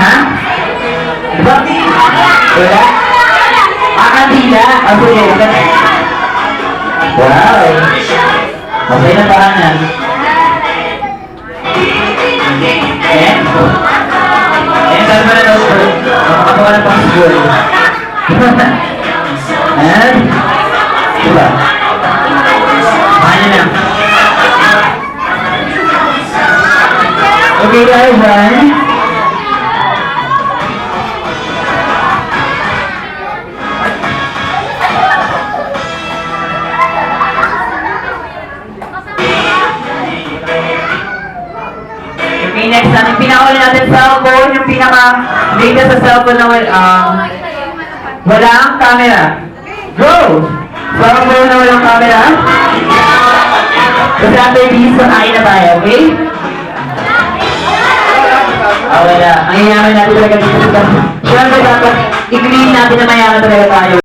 Ha? Bakit? Wala? Kandila. Sige. Wow. Okay na tahanan. Saan mo na daw po? Makakawa na pang siguro. Diba? Mahal na. Okay guys, one. Okay, next natin. Pinakauli natin cellphone. Yung pinaka-data sa cellphone na walang camera. Go! Cellphone na walang camera. Kasi after this, patayin na tayo, okay? Wala. Ang yaman natin talaga dito sa... Siyempre dapat i-clean natin na mayaman talaga tayo.